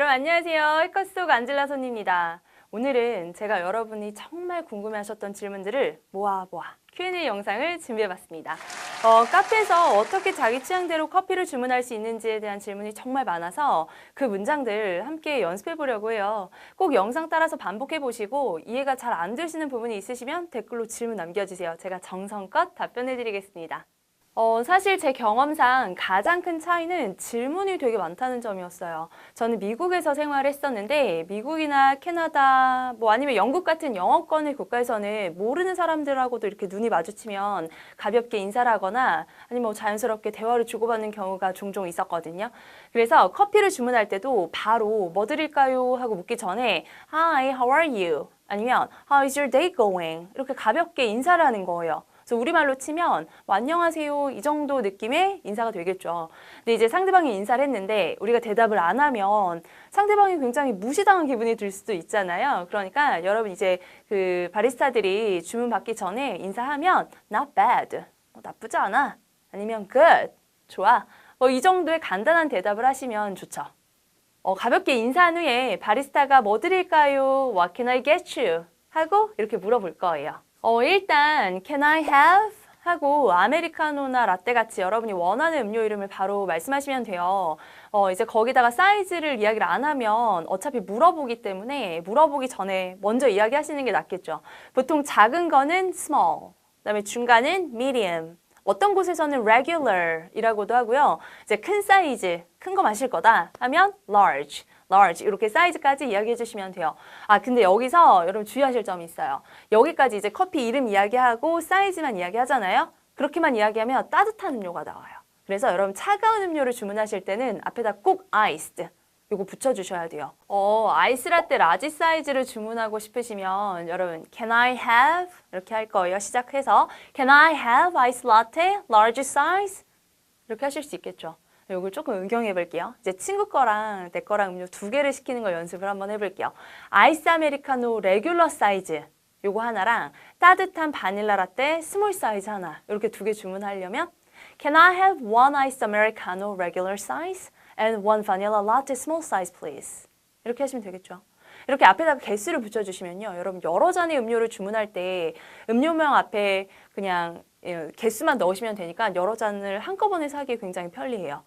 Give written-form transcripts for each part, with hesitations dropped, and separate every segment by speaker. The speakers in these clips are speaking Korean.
Speaker 1: 여러분 안녕하세요. 해커 속 안젤라 손입니다. 오늘은 제가 여러분이 정말 궁금해하셨던 질문들을 모아 Q&A 영상을 준비해봤습니다. 카페에서 어떻게 자기 취향대로 커피를 주문할 수 있는지에 대한 질문이 정말 많아서 그 문장들 함께 연습해보려고 해요. 꼭 영상 따라서 반복해보시고 이해가 잘 안 되시는 부분이 있으시면 댓글로 질문 남겨주세요. 제가 정성껏 답변해드리겠습니다. 사실 제 경험상 가장 큰 차이는 질문이 되게 많다는 점이었어요. 저는 미국에서 생활했었는데 미국이나 캐나다 아니면 영국 같은 영어권의 국가에서는 모르는 사람들하고도 이렇게 눈이 마주치면 가볍게 인사를 하거나 아니면 자연스럽게 대화를 주고받는 경우가 종종 있었거든요. 그래서 커피를 주문할 때도 바로 뭐 드릴까요? 하고 묻기 전에 Hi, how are you? 아니면 How is your day going? 이렇게 가볍게 인사를 하는 거예요. 그래서 우리말로 치면 안녕하세요 이 정도 느낌의 인사가 되겠죠. 근데 이제 상대방이 인사를 했는데 우리가 대답을 안 하면 상대방이 굉장히 무시당한 기분이 들 수도 있잖아요. 그러니까 여러분 이제 그 바리스타들이 주문 받기 전에 인사하면 not bad, 나쁘지 않아, 아니면 good, 좋아, 이 정도의 간단한 대답을 하시면 좋죠. 가볍게 인사한 후에 바리스타가 뭐 드릴까요? What can I get you? 하고 이렇게 물어볼 거예요. 일단 can I have? 하고 아메리카노나 라떼 같이 여러분이 원하는 음료 이름을 바로 말씀하시면 돼요. 이제 거기다가 사이즈를 이야기를 안 하면 어차피 물어보기 때문에 물어보기 전에 먼저 이야기하시는 게 낫겠죠. 보통 작은 거는 small, 그다음에 중간은 medium, 어떤 곳에서는 regular 이라고도 하고요. 이제 큰 사이즈, 큰 거 마실 거다 하면 large 이렇게 사이즈까지 이야기해 주시면 돼요. 근데 여기서 여러분 주의하실 점이 있어요. 여기까지 이제 커피 이름 이야기하고 사이즈만 이야기하잖아요. 그렇게만 이야기하면 따뜻한 음료가 나와요. 그래서 여러분 차가운 음료를 주문하실 때는 앞에다 꼭 iced 요거 붙여주셔야 돼요. 아이스라떼 라지 사이즈를 주문하고 싶으시면 여러분 can I have? 이렇게 할 거예요. 시작해서 can I have ice latte large size? 이렇게 하실 수 있겠죠. 이걸 조금 응용해 볼게요. 이제 친구 거랑 내 거랑 음료 두 개를 시키는 거 연습을 한번 해볼게요. 아이스 아메리카노 레귤러 사이즈 요거 하나랑 따뜻한 바닐라 라떼 스몰 사이즈 하나 이렇게 두 개 주문하려면 Can I have one iced americano regular size and one vanilla latte small size please? 이렇게 하시면 되겠죠. 이렇게 앞에다가 개수를 붙여주시면요. 여러분 여러 잔의 음료를 주문할 때 음료명 앞에 그냥 개수만 넣으시면 되니까 여러 잔을 한꺼번에 사기 굉장히 편리해요.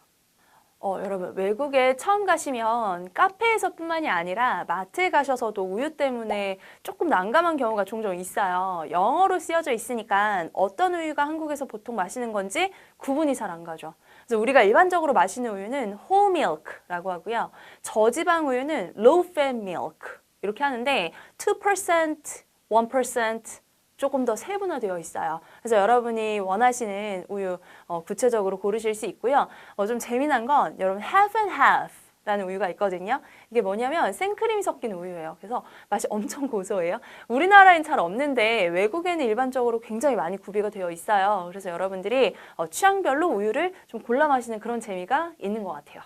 Speaker 1: 여러분 외국에 처음 가시면 카페에서 뿐만이 아니라 마트에 가셔서도 우유 때문에 조금 난감한 경우가 종종 있어요. 영어로 쓰여져 있으니까 어떤 우유가 한국에서 보통 마시는 건지 구분이 잘 안 가죠. 그래서 우리가 일반적으로 마시는 우유는 whole milk라고 하고요. 저지방 우유는 low fat milk 이렇게 하는데 2%, 1% 조금 더 세분화되어 있어요. 그래서 여러분이 원하시는 우유 구체적으로 고르실 수 있고요. 좀 재미난 건 여러분 half and half 라는 우유가 있거든요. 이게 뭐냐면 생크림이 섞인 우유예요. 그래서 맛이 엄청 고소해요. 우리나라엔 잘 없는데 외국에는 일반적으로 굉장히 많이 구비가 되어 있어요. 그래서 여러분들이 취향별로 우유를 좀 골라 마시는 그런 재미가 있는 것 같아요.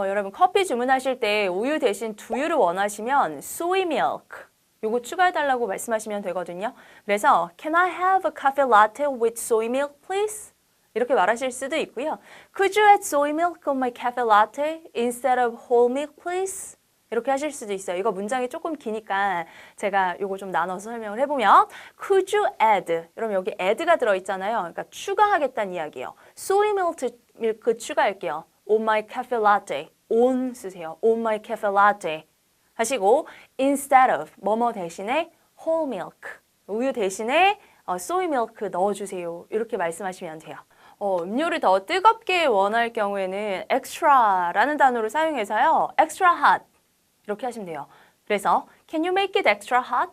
Speaker 1: 여러분 커피 주문하실 때 우유 대신 두유를 원하시면 soy milk 요거 추가해달라고 말씀하시면 되거든요. 그래서 Can I have a coffee latte with soy milk, please? 이렇게 말하실 수도 있고요. Could you add soy milk on my cafe latte instead of whole milk, please? 이렇게 하실 수도 있어요. 이거 문장이 조금 기니까 제가 요거 좀 나눠서 설명을 해보면 Could you add? 여러분 여기 add가 들어있잖아요. 그러니까 추가하겠다는 이야기예요. soy milk 추가할게요. On my cafe latte. on 쓰세요. On my cafe latte. 하시고 instead of 뭐뭐 대신에 whole milk 우유 대신에 soy milk 넣어주세요. 이렇게 말씀하시면 돼요. 음료를 더 뜨겁게 원할 경우에는 extra라는 단어를 사용해서요. extra hot 이렇게 하시면 돼요. 그래서 can you make it extra hot?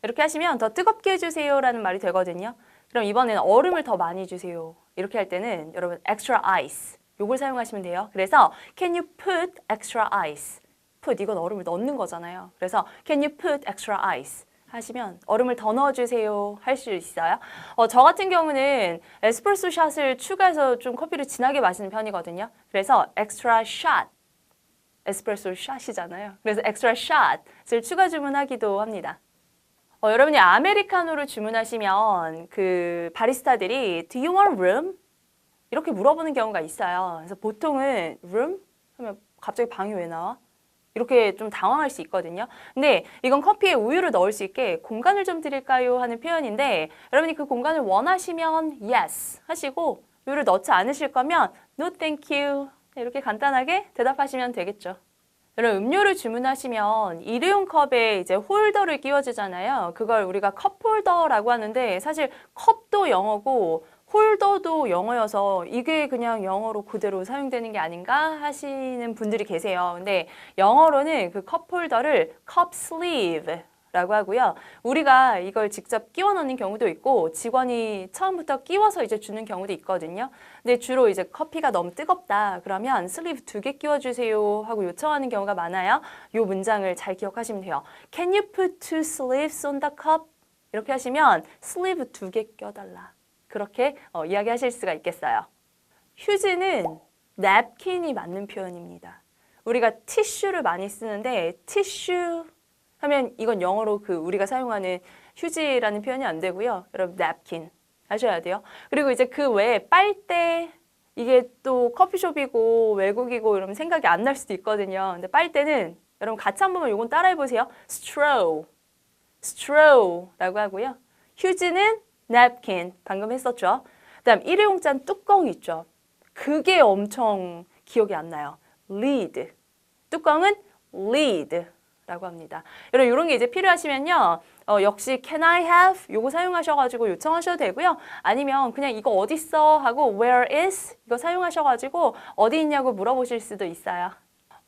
Speaker 1: 이렇게 하시면 더 뜨겁게 해주세요 라는 말이 되거든요. 그럼 이번에는 얼음을 더 많이 주세요. 이렇게 할 때는 여러분 extra ice 요걸 사용하시면 돼요. 그래서 can you put extra ice? put 이건 얼음을 넣는 거잖아요. 그래서 can you put extra ice 하시면 얼음을 더 넣어주세요 할 수 있어요. 저 같은 경우는 에스프레소 샷을 추가해서 좀 커피를 진하게 마시는 편이거든요. 그래서 extra shot 에스프레소 샷이잖아요. 그래서 extra shot을 추가 주문하기도 합니다. 여러분이 아메리카노를 주문하시면 그 바리스타들이 Do you want room? 이렇게 물어보는 경우가 있어요. 그래서 보통은 room? 하면 갑자기 방이 왜 나와? 이렇게 좀 당황할 수 있거든요. 근데 이건 커피에 우유를 넣을 수 있게 공간을 좀 드릴까요? 하는 표현인데 여러분이 그 공간을 원하시면 yes 하시고 우유를 넣지 않으실 거면 no thank you 이렇게 간단하게 대답하시면 되겠죠. 여러분 음료를 주문하시면 일회용 컵에 이제 홀더를 끼워주잖아요. 그걸 우리가 컵홀더라고 하는데 사실 컵도 영어고 홀더도 영어여서 이게 그냥 영어로 그대로 사용되는 게 아닌가 하시는 분들이 계세요. 근데 영어로는 그 컵홀더를 컵 슬리브라고 하고요. 우리가 이걸 직접 끼워 넣는 경우도 있고 직원이 처음부터 끼워서 이제 주는 경우도 있거든요. 근데 주로 이제 커피가 너무 뜨겁다 그러면 슬리브 2개 끼워주세요 하고 요청하는 경우가 많아요. 이 문장을 잘 기억하시면 돼요. Can you put 2 sleeves on the cup? 이렇게 하시면 슬리브 2개 껴달라. 그렇게 이야기하실 수가 있겠어요. 휴지는 냅킨이 맞는 표현입니다. 우리가 티슈를 많이 쓰는데 티슈 하면 이건 영어로 그 우리가 사용하는 휴지라는 표현이 안 되고요. 여러분 냅킨 아셔야 돼요. 그리고 이제 그 외에 빨대 이게 또 커피숍이고 외국이고 이러면 생각이 안 날 수도 있거든요. 근데 빨대는 여러분 같이 한번 이건 따라해 보세요. straw, straw라고 하고요. 휴지는 napkin 방금 했었죠. 그다음 일회용잔 뚜껑 있죠. 그게 엄청 기억이 안 나요. lid 뚜껑은 lid라고 합니다. 여러분 이런 게 이제 필요하시면요. 역시 can I have 요거 사용하셔가지고 요청하셔도 되고요. 아니면 그냥 이거 어딨어 하고 where is 이거 사용하셔가지고 어디 있냐고 물어보실 수도 있어요.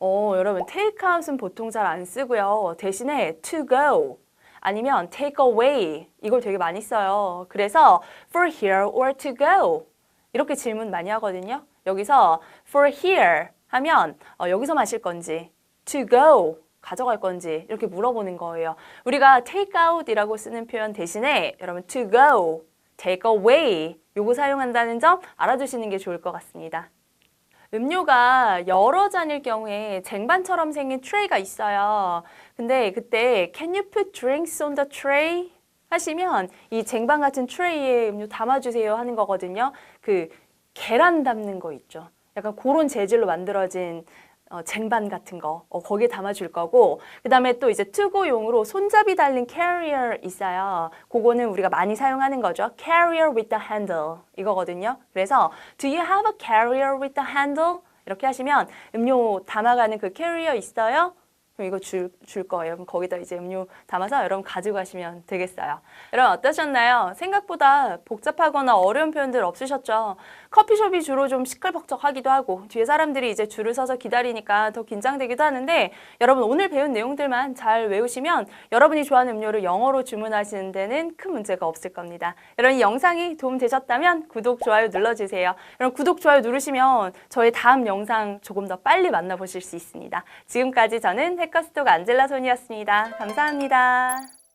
Speaker 1: 여러분 take out은 보통 잘 안 쓰고요. 대신에 to go 아니면 take away 이걸 되게 많이 써요. 그래서 for here or to go 이렇게 질문 많이 하거든요. 여기서 for here 하면 여기서 마실 건지 to go 가져갈 건지 이렇게 물어보는 거예요. 우리가 take out이라고 쓰는 표현 대신에 여러분 to go, take away 요거 사용한다는 점 알아두시는 게 좋을 것 같습니다. 음료가 여러 잔일 경우에 쟁반처럼 생긴 트레이가 있어요. 근데 그때 Can you put drinks on the tray? 하시면 이 쟁반 같은 트레이에 음료 담아주세요 하는 거거든요. 그 계란 담는 거 있죠. 약간 그런 재질로 만들어진 쟁반 같은 거 거기에 담아줄 거고 그 다음에 또 이제 투고용으로 손잡이 달린 carrier 있어요. 그거는 우리가 많이 사용하는 거죠. carrier with the handle 이거거든요. 그래서 do you have a carrier with the handle? 이렇게 하시면 음료 담아가는 그 carrier 있어요? 그럼 이거 줄 거예요. 그럼 거기다 이제 음료 담아서 여러분 가지고 가시면 되겠어요. 여러분 어떠셨나요? 생각보다 복잡하거나 어려운 표현들 없으셨죠? 커피숍이 주로 좀 시끌벅적하기도 하고 뒤에 사람들이 이제 줄을 서서 기다리니까 더 긴장되기도 하는데 여러분 오늘 배운 내용들만 잘 외우시면 여러분이 좋아하는 음료를 영어로 주문하시는 데는 큰 문제가 없을 겁니다. 여러분 이 영상이 도움되셨다면 구독, 좋아요 눌러주세요. 여러분 구독, 좋아요 누르시면 저의 다음 영상 조금 더 빨리 만나보실 수 있습니다. 지금까지 저는 해커스톡 안젤라 손이었습니다. 감사합니다.